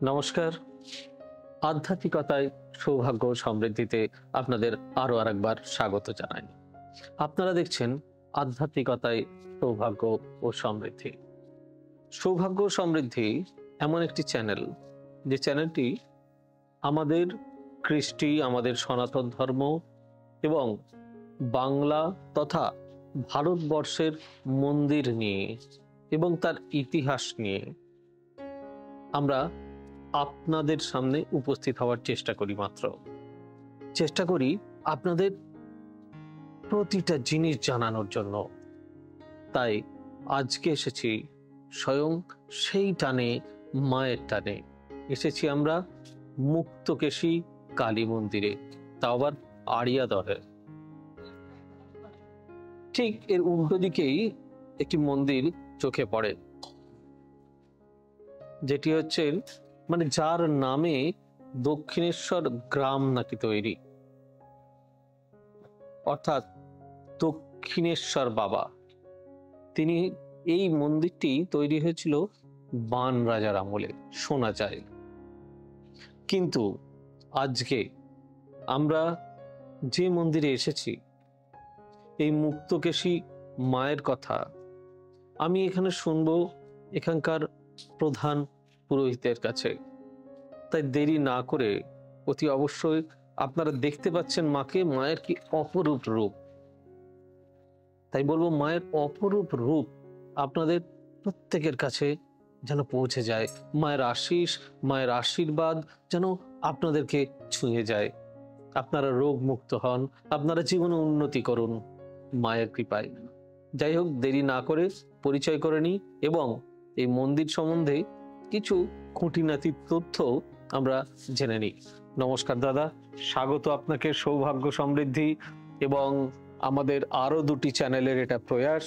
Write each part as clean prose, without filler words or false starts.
নমস্কার। আধ্যাত্মিকতায় সৌভাগ্য ও সমৃদ্ধিতে আপনাদের আরো আরেকবার স্বাগত জানাই। আপনারা দেখছেন আধ্যাত্মিকতায় সৌভাগ্য ও সমৃদ্ধি। সৌভাগ্য ও সমৃদ্ধি এমন একটি চ্যানেল, যে চ্যানেলটি আমাদের কৃষ্টি, আমাদের সনাতন ধর্ম এবং বাংলা তথা ভারতবর্ষের মন্দির নিয়ে এবং তার ইতিহাস নিয়ে আমরা আপনাদের সামনে উপস্থিত হওয়ার চেষ্টা করি। চেষ্টা করি আপনাদের প্রতিটা জিনিস জানানোর জন্য। তাই আজকে এসেছি স্বয়ং সেই টানে, মায়ের টানে এসেছি আমরা মুক্তকেশী কালী মন্দিরে, তা আবার আড়িয়াদহে। ঠিক এর উল্টো দিকেই একটি মন্দির চোখে পড়ে, যেটি হচ্ছে যার নামে দক্ষিণেশ্বর গ্রাম নাকি তৈরি, অর্থাৎ দক্ষিণেশ্বর বাবা। তিনি এই মন্দিরটি তৈরি হয়েছিল বান রাজার আমলে, শোনা যায়। কিন্তু আজকে আমরা যে মন্দিরে এসেছি, এই মুক্তকেশী মায়ের কথা আমি এখানে শুনবো এখানকার প্রধান পুরোহিতের কাছে। তাই দেরি না করে অতি অবশ্যই আপনারা দেখতে পাচ্ছেন মাকে, মায়ের কি অপরূপ রূপ। তাই বলবো মায়ের অপরূপ রূপ আপনাদের প্রত্যেকের কাছে যেন পৌঁছে যায়। মায়ের আশীষ, মায়ের আশীর্বাদ যেন আপনাদেরকে ছুঁয়ে যায়, আপনারা রোগ মুক্ত হন, আপনারা জীবনে উন্নতি করুন মায়ের কৃপায়। যাই হোক, দেরি না করে পরিচয় করে নিই এবং এই মন্দির সম্বন্ধে কিছু খুঁটিনাটি তথ্য আমরা জেনে নিই। নমস্কার দাদা, স্বাগত আপনাকে সৌভাগ্য সমৃদ্ধি এবং আমাদের আরো দুটি চ্যানেলের এটা প্রয়াস,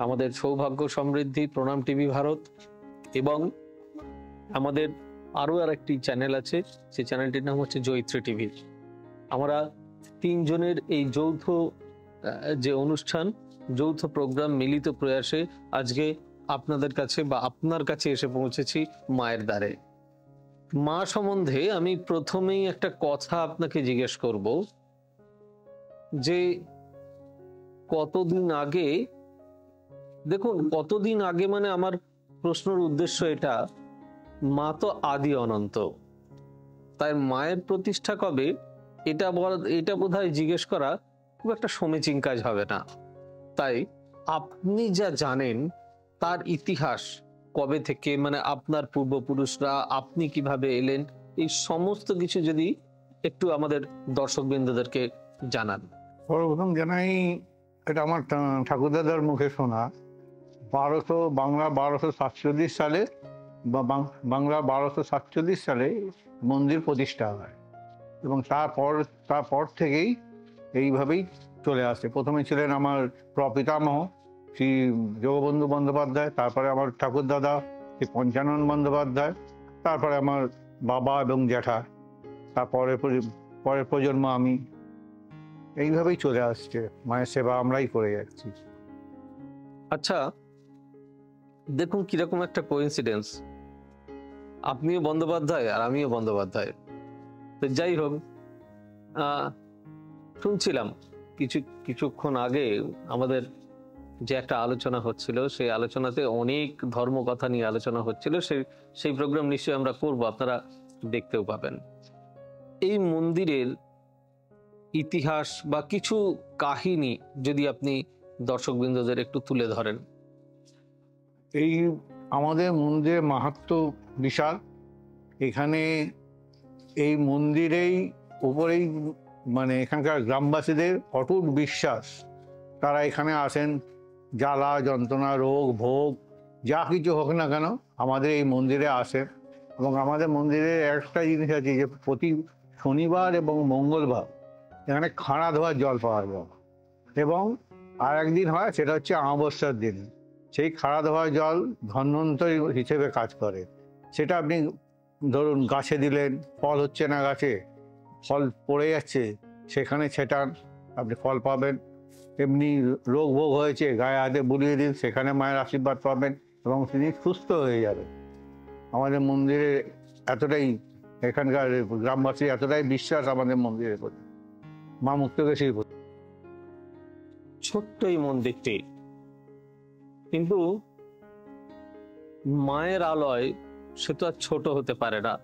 আমাদের সৌভাগ্য সমৃদ্ধি প্রণাম টিভি ভারত এবং আমাদের আরো আরেকটি চ্যানেল আছে, সেই চ্যানেলটির নাম হচ্ছে জয়িত্রী টিভি। আমরা তিনজনের এই যৌথ যে অনুষ্ঠান, যৌথ প্রোগ্রাম, মিলিত প্রয়াসে আজকে আপনাদের কাছে বা আপনার কাছে এসে পৌঁছেছি মায়ের দ্বারে। মা সম্বন্ধে আমি প্রথমেই একটা কথা আপনাকে জিজ্ঞেস করব, যে কতদিন আগে, দেখুন কতদিন আগে মানে আমার প্রশ্নের উদ্দেশ্য এটা, মা তো আদি অনন্ত, তাই মায়ের প্রতিষ্ঠা কবে এটা বোধহয় জিজ্ঞেস করা খুব একটা সমীচীন কাজ হবে না। তাই আপনি যা জানেন তার ইতিহাস কবে থেকে, আপনার পূর্বপুরুষরা, আপনি কিভাবে এলেন, এই সমস্ত কিছু যদি একটু আমাদের দর্শকবৃন্দদেরকে জানান। সর্বপ্রথম জানাই, এটা আমার ঠাকুরদাদার মুখে শোনা। বাংলা 1247 সালে বাংলা 1247 সালে মন্দির প্রতিষ্ঠা হয় এবং তারপর থেকেই এইভাবেই চলে আসে। প্রথমে ছিলেন আমার প্রপিতামহ শ্রী জগবন্ধু বন্দ্যোপাধ্যায়, তারপরে আমার ঠাকুরদাদা শ্রী পঞ্চানন বন্দ্যোপাধ্যায়, তারপরে আমার বাবা এবং জ্যাঠা, তারপরে পরের প্রজন্ম আমি। এইভাবেই চলে আসছে, মায়ের সেবা আমরাই করে যাচ্ছি। আচ্ছা, দেখুন কিরকম একটা কোইন্সিডেন্স, আপনিও বন্দ্যোপাধ্যায় আর আমিও বন্দ্যোপাধ্যায়। তো যাই হোক, শুনছিলাম কিছুক্ষণ আগে আমাদের যে একটা আলোচনা হচ্ছিল, সেই আলোচনাতে অনেক ধর্ম কথা নিয়ে আলোচনা হচ্ছিল। সেই প্রোগ্রাম নিশ্চয়ই আমরা করব, আপনারা দেখতেও পাবেন। এই মন্দিরের ইতিহাস বা কিছু কাহিনী যদি আপনি দর্শকবৃন্দদের একটু তুলে ধরেন। এই আমাদের মন্দিরের মাহাত্ম্য বিশাল। এখানে এই মন্দিরেই উপরেই এখানকার গ্রামবাসীদের অটুট বিশ্বাস, তারা এখানে আসেন জ্বালা যন্ত্রণা, রোগ ভোগ যা কিছু হোক না কেন আমাদের এই মন্দিরে আসেন। এবং আমাদের মন্দিরে একটা জিনিস আছে, যে প্রতি শনিবার এবং মঙ্গলবার এখানে খাড়া ধোয়ার জল পাওয়া যায়। এবং আর একদিন হয়, সেটা হচ্ছে অমাবস্যার দিন। সেই খাড়া ধোয়া জল ধন্বন্তরী হিসেবে কাজ করে। সেটা আপনি ধরুন গাছে দিলেন, ফল হচ্ছে না, গাছে ফল পড়ে যাচ্ছে, সেখানে ছেটান, আপনি ফল পাবেন। এমনি রোগ ভোগ হয়েছে, গায়ে হাতে বুলিয়ে দিন, সেখানে মায়ের আশীর্বাদ পাবেন এবং তিনি সুস্থ হয়ে যাবেন। আমাদের মন্দিরে এতটাই এখানকার গ্রামবাসী এতটাই বিশ্বাস আমাদের মন্দিরের প্রতি, মা মুক্তকেশীর প্রতি। ছোট্ট এই মন্দিরটি, কিন্তু মায়ের আলয় সে তো আর ছোট হতে পারে না।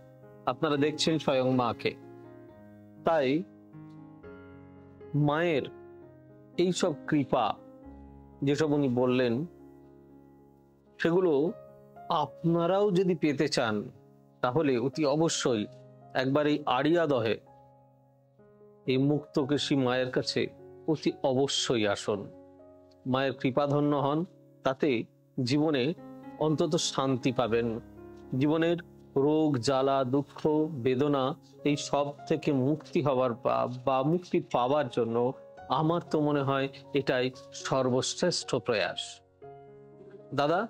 আপনারা দেখছেন স্বয়ং মাকে, তাই মায়ের এইসব কৃপা যেসব উনি বললেন, সেগুলো আপনারাও যদি পেতে চান তাহলে অতি অবশ্যই একবার এই আড়িয়াদহে এই মুক্তকেশী মায়ের কাছে অতি অবশ্যই আসুন। মায়ের কৃপাধন্য হন, তাতে জীবনে অন্তত শান্তি পাবেন। জীবনের রোগ জ্বালা দুঃখ বেদনা এই সব থেকে মুক্তি হওয়ার বা মুক্তি পাওয়ার জন্য আমার তো মনে হয় এটাই সর্বশ্রেষ্ঠ প্রয়াস। দাদা,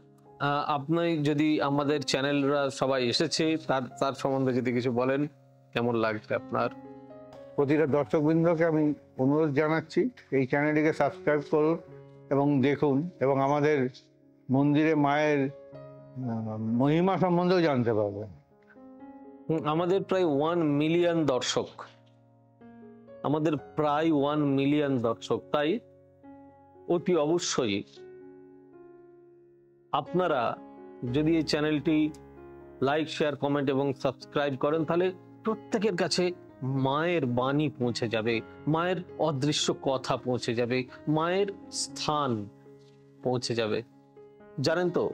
আপনি যদি আমাদের চ্যানেলরা সবাই এসেছে তার সম্বন্ধে যদি কিছু বলেন, কেমন লাগছে আপনার? প্রতিটা দর্শকবৃন্দকে আমি অনুরোধ জানাচ্ছি এই চ্যানেলটিকে সাবস্ক্রাইব করুন এবং দেখুন, এবং আমাদের মন্দিরে মায়ের মহিমা সম্বন্ধেও জানতে পারবেন। আমাদের প্রায় 1 মিলিয়ন দর্শক, আমাদের প্রায় 1 মিলিয়ন দর্শক, তাই অতি অবশ্যই আপনারা যদি এই চ্যানেলটি লাইক শেয়ার কমেন্ট এবং সাবস্ক্রাইব করেন, তাহলে প্রত্যেকের কাছে মায়ের বাণী পৌঁছে যাবে, মায়ের অদৃশ্য কথা পৌঁছে যাবে, মায়ের স্থান পৌঁছে যাবে। জানেন তো,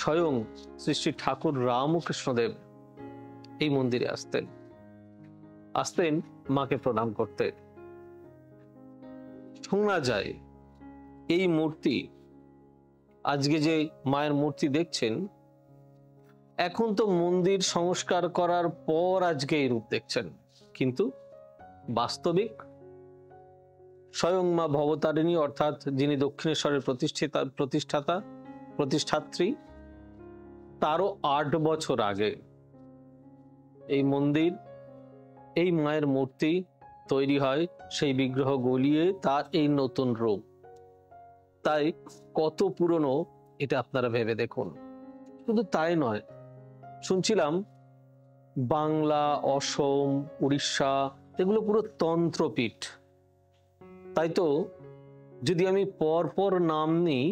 স্বয়ং শ্রী শ্রী ঠাকুর রামকৃষ্ণদেব এই মন্দিরে আসতেন মাকে প্রণাম করতে। শোনা যায় এই মূর্তি, আজকে যে মায়ের মূর্তি দেখছেন, এখন তো মন্দির সংস্কার করার পর আজকে এই রূপ দেখছেন, কিন্তু বাস্তবিক স্বয়ং মা ভবতারিণী অর্থাৎ যিনি দক্ষিণেশ্বরের প্রতিষ্ঠাত্রী, তারও 8 বছর আগে এই মন্দির, এই মায়ের মূর্তি তৈরি হয়, সেই বিগ্রহ গলিয়ে তার এই নতুন রূপ। তাই কত পুরনো এটা আপনারা ভেবে দেখুন। শুধু তাই নয়, শুনছিলাম বাংলা, অসম, উড়িষ্যা এগুলো পুরো তন্ত্রপীঠ। তাই তো যদি আমি পর নাম নিই,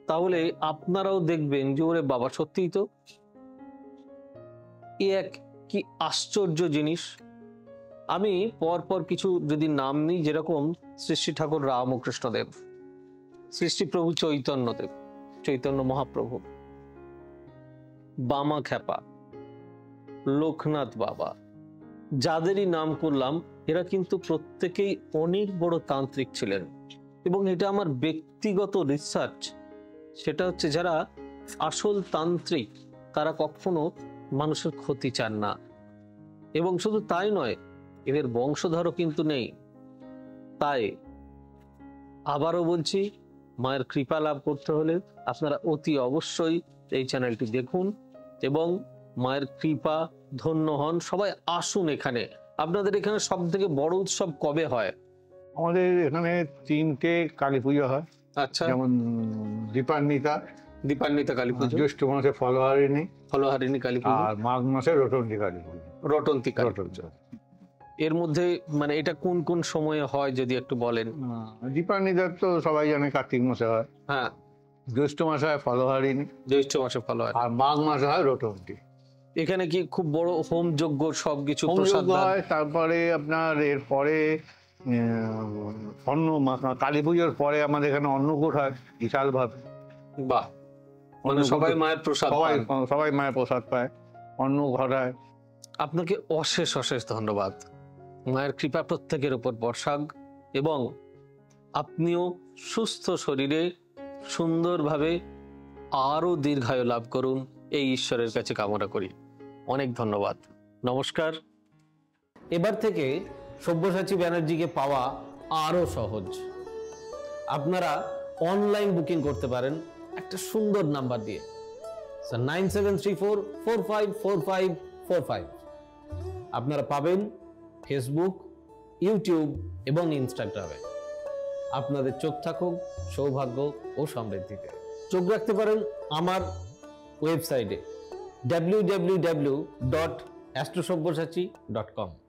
তাহলে আপনারাও দেখবেন যে ওরে বাবা, সত্যিই তো এক কি আশ্চর্য জিনিস। আমি পর কিছু যদি নাম নিই, যেরকম শ্রী শ্রী ঠাকুর রামকৃষ্ণদেব, শ্রী শ্রী প্রভু চৈতন্যদেব, চৈতন্য মহাপ্রভু, বামা খ্যাপা, লোকনাথ বাবা, যাদেরই নাম করলাম, এরা কিন্তু প্রত্যেকেই অনেক বড় তান্ত্রিক ছিলেন। এবং এটা আমার ব্যক্তিগত রিসার্চ, সেটা হচ্ছে যারা আসল তান্ত্রিক তারা কখনো মানুষের ক্ষতি চান না। এবং শুধু তাই নয়, এদের বংশধরও কিন্তু নেই। তাই আবারও বলছি, মায়ের কৃপা লাভ করতে হলে আপনারা অতি অবশ্যই এই চ্যানেলটি দেখুন এবং মায়ের কৃপা ধন্য হন। সবাই আসুন এখানে। আপনাদের এখানে সব থেকে বড় উৎসব কবে হয়? আমাদের এখানে 3টে কালী পুজো হয়। আচ্ছা, যেমন দীপান্বিতা কালী পুজো, জ্যৈষ্ঠ মাসে ফলহারিণী কালী পুজো, আর মাঘ মাসে রটন্তী কালী পুজো। রটন্তী পুজো এর মধ্যে মানে এটা কোন কোন সময়ে হয় যদি একটু বলেন? দীপান্বিতা তো সবাই জানে কার্তিক মাসে হয়, হ্যাঁ। জ্যৈষ্ঠ মাসে হয় ফলহারিণী, আর মাঘ মাসে হয় রটন্তী। এখানে কি খুব বড় হোম যজ্ঞ সবকিছু হয়? তারপরে আপনার এরপরে কালী পুজোর পরে আমাদের এখানে অন্নকূট হয় বিশাল ভাবে। বাহ, মানে সবাই মায়ের প্রসাদ, সবাই মায়ের প্রসাদ পায়, অন্ন ঘটায়। আপনাকে অশেষ ধন্যবাদ। মায়ের কৃপা প্রত্যেকের উপর বর্ষাক এবং আপনিও সুস্থ শরীরে সুন্দরভাবে আরো দীর্ঘায়ু লাভ করুন, এই ঈশ্বরের কাছে কামনা করি। অনেক ধন্যবাদ, নমস্কার। এবার থেকে সব্যসাচী ব্যানার্জিকে পাওয়া আরো সহজ। আপনারা অনলাইন বুকিং করতে পারেন একটা সুন্দর নাম্বার দিয়ে, 9734454545। আপনারা পাবেন ফেসবুক, ইউটিউব এবং ইনস্টাগ্রামে। আপনাদের চোখ থাকুক সৌভাগ্য ও সমৃদ্ধিতে। চোখ রাখতে পারেন আমার ওয়েবসাইটে www.astrosavysachi.com।